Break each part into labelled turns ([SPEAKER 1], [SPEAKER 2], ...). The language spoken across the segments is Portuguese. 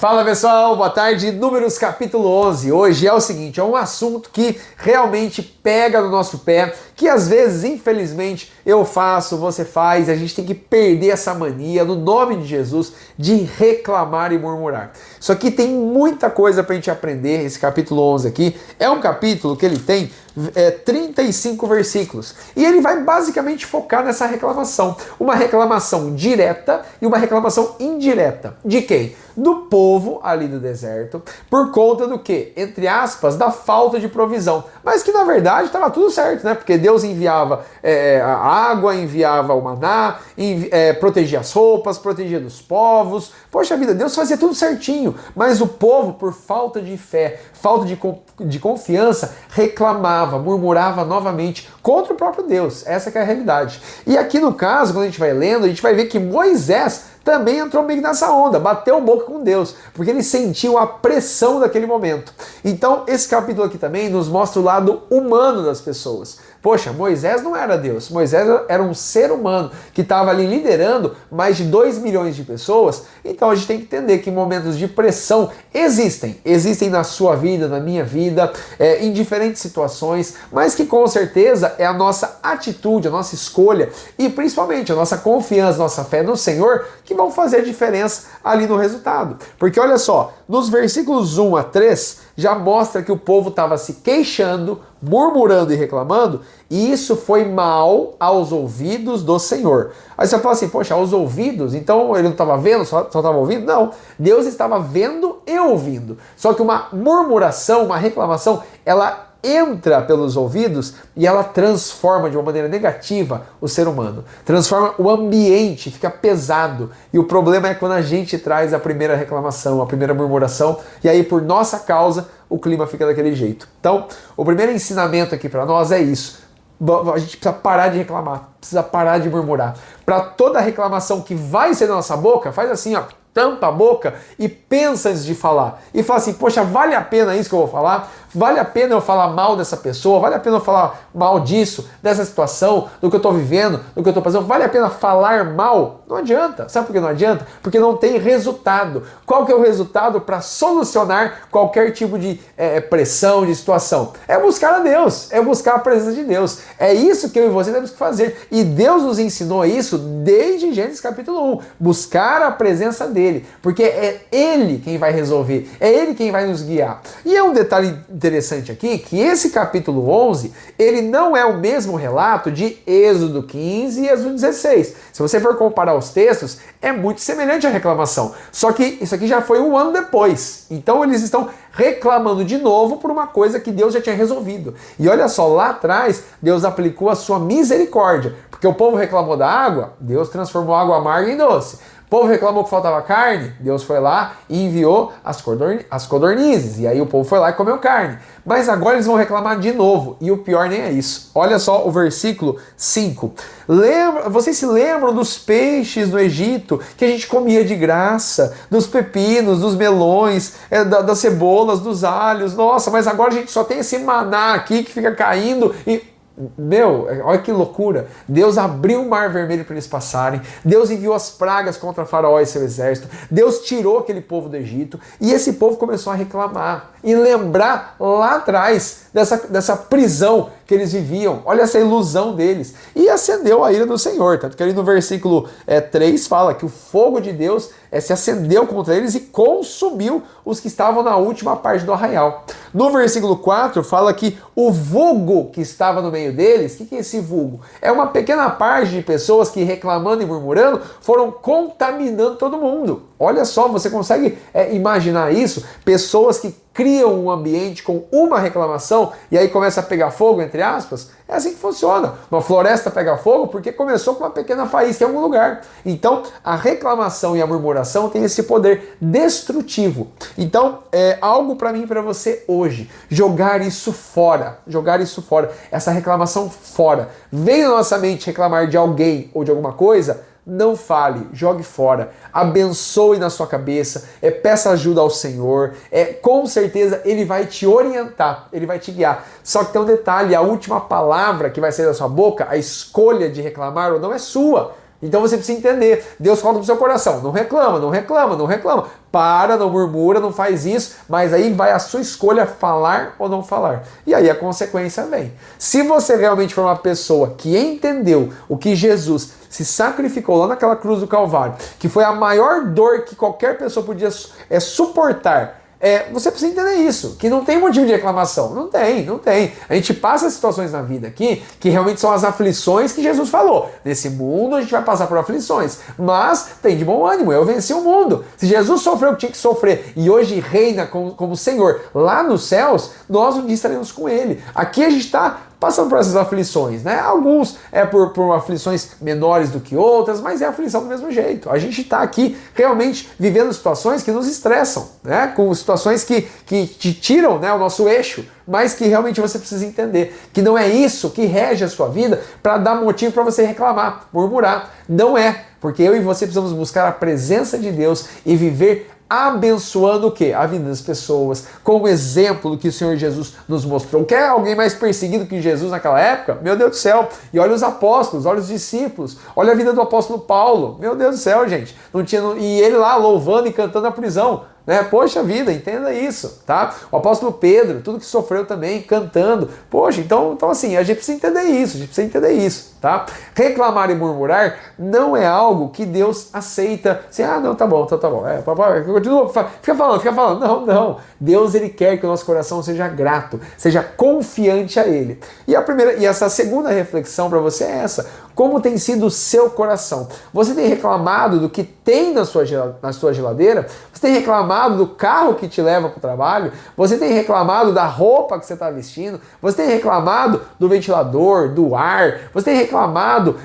[SPEAKER 1] Fala pessoal, boa tarde. Números capítulo 11. Hoje é o seguinte, é um assunto que realmente pega no nosso pé, que às vezes, infelizmente, eu faço, você faz, e a gente tem que perder essa mania, no nome de Jesus, de reclamar e murmurar. Isso aqui tem muita coisa pra gente aprender, esse capítulo 11 aqui. É um capítulo que ele tem 35 versículos. E ele vai basicamente focar nessa reclamação. Uma reclamação direta e uma reclamação indireta. De quem? Do povo ali do deserto, por conta do quê? Entre aspas, da falta de provisão. Mas que na verdade estava tudo certo, né? Porque Deus enviava a água, enviava o maná, protegia as roupas, protegia dos povos. Poxa vida, Deus fazia tudo certinho. Mas o povo, por falta de fé, falta de confiança, reclamava, murmurava novamente contra o próprio Deus. Essa que é a realidade. E aqui no caso, quando a gente vai lendo, a gente vai ver que Moisés também entrou meio nessa onda, bateu boca com Deus, porque ele sentiu a pressão daquele momento. Então, esse capítulo aqui também nos mostra o lado humano das pessoas. Poxa, Moisés não era Deus, Moisés era um ser humano que estava ali liderando mais de 2 milhões de pessoas. Então a gente tem que entender que momentos de pressão existem na sua vida, na minha vida, em diferentes situações, mas que com certeza é a nossa atitude, a nossa escolha e principalmente a nossa confiança, nossa fé no Senhor que vão fazer a diferença ali no resultado. Porque olha só, nos versículos 1 a 3 já mostra que o povo estava se queixando, murmurando e reclamando, e isso foi mal aos ouvidos do Senhor. Aí você fala assim, poxa, aos ouvidos? Então ele não estava vendo, só estava ouvindo? Não, Deus estava vendo e ouvindo. Só que uma murmuração, uma reclamação, ela entra pelos ouvidos e ela transforma de uma maneira negativa o ser humano. Transforma o ambiente, fica pesado. E o problema é quando a gente traz a primeira reclamação, a primeira murmuração, e aí por nossa causa o clima fica daquele jeito. Então, o primeiro ensinamento aqui para nós é isso. A gente precisa parar de reclamar, precisa parar de murmurar. Para toda reclamação que vai ser da nossa boca, faz assim, ó, tampa a boca e pensa antes de falar. E fala assim, poxa, vale a pena isso que eu vou falar? Vale a pena eu falar mal dessa pessoa? Vale a pena eu falar mal disso, dessa situação, do que eu estou vivendo, do que eu estou fazendo? Vale a pena falar mal? Não adianta. Sabe por que não adianta? Porque não tem resultado. Qual que é o resultado para solucionar qualquer tipo de pressão, de situação? É buscar a Deus, é buscar a presença de Deus. É isso que eu e você temos que fazer. E Deus nos ensinou isso desde Gênesis capítulo 1. Buscar a presença dele. Porque é Ele quem vai resolver. É Ele quem vai nos guiar. E é um detalhe interessante aqui, que esse capítulo 11, ele não é o mesmo relato de Êxodo 15 e Êxodo 16. Se você for comparar os textos, é muito semelhante à reclamação. Só que isso aqui já foi um ano depois. Então eles estão reclamando de novo por uma coisa que Deus já tinha resolvido. E olha só, lá atrás, Deus aplicou a sua misericórdia. Porque o povo reclamou da água, Deus transformou a água amarga em doce. O povo reclamou que faltava carne, Deus foi lá e enviou as codornizes. E aí o povo foi lá e comeu carne. Mas agora eles vão reclamar de novo. E o pior nem é isso. Olha só o versículo 5. Vocês se lembram dos peixes no Egito que a gente comia de graça? Dos pepinos, dos melões, das cebolas, dos alhos. Nossa, mas agora a gente só tem esse maná aqui que fica caindo e... Meu, olha que loucura. Deus abriu o mar vermelho para eles passarem. Deus enviou as pragas contra Faraó e seu exército. Deus tirou aquele povo do Egito. E esse povo começou a reclamar e lembrar lá atrás dessa prisão que eles viviam. Olha essa ilusão deles. E acendeu a ira do Senhor. Tanto que ali no versículo 3 fala que o fogo de Deus se acendeu contra eles e consumiu os que estavam na última parte do arraial. No versículo 4 fala que o vulgo que estava no meio deles, o que é esse vulgo? É uma pequena parte de pessoas que reclamando e murmurando foram contaminando todo mundo. Olha só, você consegue imaginar isso? Pessoas que criam um ambiente com uma reclamação e aí começa a pegar fogo, entre aspas. É assim que funciona. Uma floresta pega fogo porque começou com uma pequena faísca em algum lugar. Então, a reclamação e a murmuração tem esse poder destrutivo. Então, é algo para mim e para você hoje. Jogar isso fora. Jogar isso fora. Essa reclamação fora. Vem na nossa mente reclamar de alguém ou de alguma coisa, não fale, jogue fora, abençoe na sua cabeça, peça ajuda ao Senhor, com certeza Ele vai te orientar, Ele vai te guiar. Só que tem um detalhe, a última palavra que vai sair da sua boca, a escolha de reclamar ou não é sua, Então você precisa entender, Deus coloca no seu coração, não reclama, não reclama, não reclama. Para, não murmura, não faz isso, mas aí vai a sua escolha falar ou não falar. E aí a consequência vem. Se você realmente for uma pessoa que entendeu o que Jesus se sacrificou lá naquela cruz do Calvário, que foi a maior dor que qualquer pessoa podia suportar, você precisa entender isso, que não tem motivo de reclamação. Não tem, não tem. A gente passa situações na vida aqui que realmente são as aflições que Jesus falou. Nesse mundo a gente vai passar por aflições, mas tem de bom ânimo, eu venci o mundo. Se Jesus sofreu o que tinha que sofrer e hoje reina como Senhor lá nos céus, nós um dia estaremos com Ele. Aqui a gente está passando por essas aflições, né? Alguns por aflições menores do que outras, mas é aflição do mesmo jeito. A gente está aqui realmente vivendo situações que nos estressam, né? Com situações que te tiram, né, o nosso eixo, mas que realmente você precisa entender que não é isso que rege a sua vida para dar motivo para você reclamar, murmurar. Não é, porque eu e você precisamos buscar a presença de Deus e viver abençoando o quê? A vida das pessoas, com o exemplo que o Senhor Jesus nos mostrou. Quer alguém mais perseguido que Jesus naquela época? Meu Deus do céu! E olha os apóstolos, olha os discípulos, olha a vida do apóstolo Paulo. Meu Deus do céu, gente. E ele lá louvando e cantando na prisão. Né? Poxa vida, entenda isso, tá? O apóstolo Pedro, tudo que sofreu também, cantando. Poxa, então assim, a gente precisa entender isso, tá? Reclamar e murmurar não é algo que Deus aceita. Assim, não, tá bom, tá bom. Continua, fica falando. Não. Deus, ele quer que o nosso coração seja grato, seja confiante a Ele. E essa segunda reflexão para você é essa. Como tem sido o seu coração? Você tem reclamado do que tem na sua geladeira? Você tem reclamado do carro que te leva para o trabalho? Você tem reclamado da roupa que você está vestindo? Você tem reclamado do ventilador, do ar? Você tem reclamado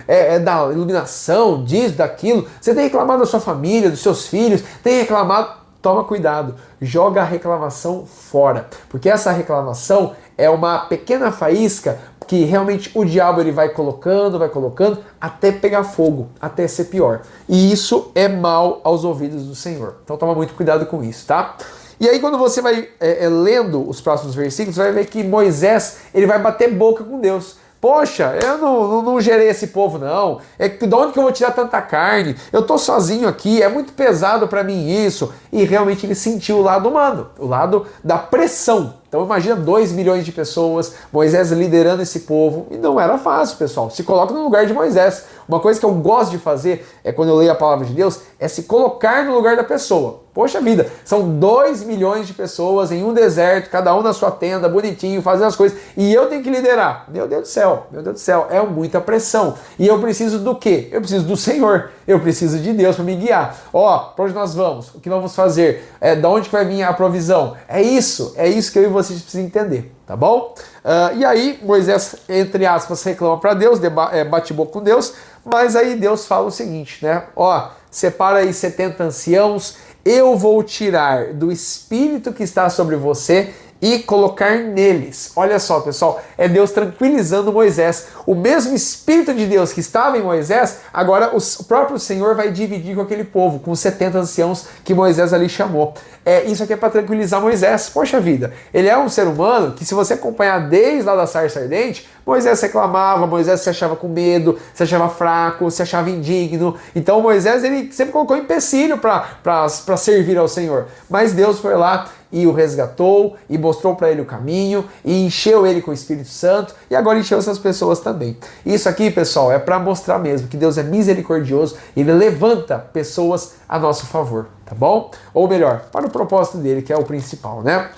[SPEAKER 1] da iluminação, disso, daquilo? Você tem reclamado da sua família, dos seus filhos? Tem reclamado? Toma cuidado, joga a reclamação fora, porque essa reclamação é uma pequena faísca que realmente o diabo ele vai colocando até pegar fogo, até ser pior. E isso é mal aos ouvidos do Senhor. Então toma muito cuidado com isso, tá? E aí quando você vai lendo os próximos versículos, você vai ver que Moisés ele vai bater boca com Deus. Poxa, eu não gerei esse povo, não. De onde que eu vou tirar tanta carne? Eu tô sozinho aqui, é muito pesado para mim isso. E realmente ele sentiu o lado humano, o lado da pressão. Então imagina 2 milhões de pessoas, Moisés liderando esse povo. E não era fácil, pessoal. Se coloca no lugar de Moisés. Uma coisa que eu gosto de fazer, quando eu leio a palavra de Deus, é se colocar no lugar da pessoa. Poxa vida, são 2 milhões de pessoas em um deserto, cada um na sua tenda, bonitinho, fazendo as coisas. E eu tenho que liderar. Meu Deus do céu, é muita pressão. E eu preciso do quê? Eu preciso do Senhor. Eu preciso de Deus para me guiar. Para onde nós vamos? O que nós vamos fazer? Da onde que vai vir a provisão? É isso que eu e vocês precisam entender, tá bom? E aí Moisés, entre aspas, reclama para Deus, bate boca com Deus, mas aí Deus fala o seguinte, né? Separa aí 70 anciãos, eu vou tirar do espírito que está sobre você e colocar neles. Olha só, pessoal, é Deus tranquilizando Moisés. O mesmo Espírito de Deus que estava em Moisés, agora o próprio Senhor vai dividir com aquele povo, com os 70 anciãos que Moisés ali chamou. Isso aqui é para tranquilizar Moisés. Poxa vida, ele é um ser humano que, se você acompanhar desde lá da sarça ardente, Moisés reclamava, Moisés se achava com medo, se achava fraco, se achava indigno. Então Moisés ele sempre colocou empecilho para servir ao Senhor. Mas Deus foi lá e o resgatou, e mostrou para ele o caminho, e encheu ele com o Espírito Santo, e agora encheu essas pessoas também. Isso aqui, pessoal, é para mostrar mesmo que Deus é misericordioso, ele levanta pessoas a nosso favor, tá bom? Ou melhor, para o propósito dele, que é o principal, né?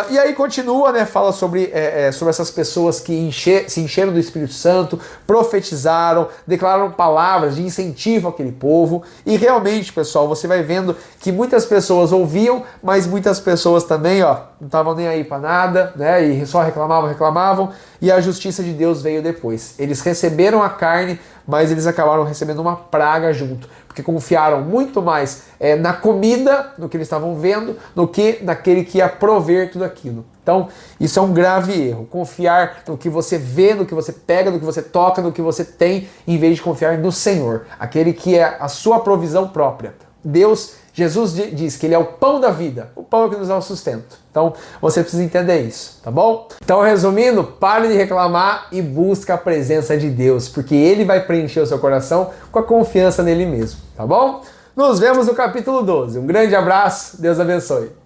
[SPEAKER 1] E aí continua, né? Fala sobre essas pessoas que se encheram do Espírito Santo, profetizaram, declararam palavras de incentivo àquele povo. E realmente, pessoal, você vai vendo que muitas pessoas ouviam, mas muitas pessoas também, não estavam nem aí para nada, né? E só reclamavam. E a justiça de Deus veio depois. Eles receberam a carne, mas eles acabaram recebendo uma praga junto, porque confiaram muito mais na comida, no que eles estavam vendo, do que naquele que ia prover tudo aquilo. Então, isso é um grave erro. Confiar no que você vê, no que você pega, no que você toca, no que você tem, em vez de confiar no Senhor, aquele que é a sua provisão própria. Jesus diz que ele é o pão da vida, o pão que nos dá o sustento. Então, você precisa entender isso, tá bom? Então, resumindo, pare de reclamar e busca a presença de Deus, porque ele vai preencher o seu coração com a confiança nele mesmo, tá bom? Nos vemos no capítulo 12. Um grande abraço, Deus abençoe.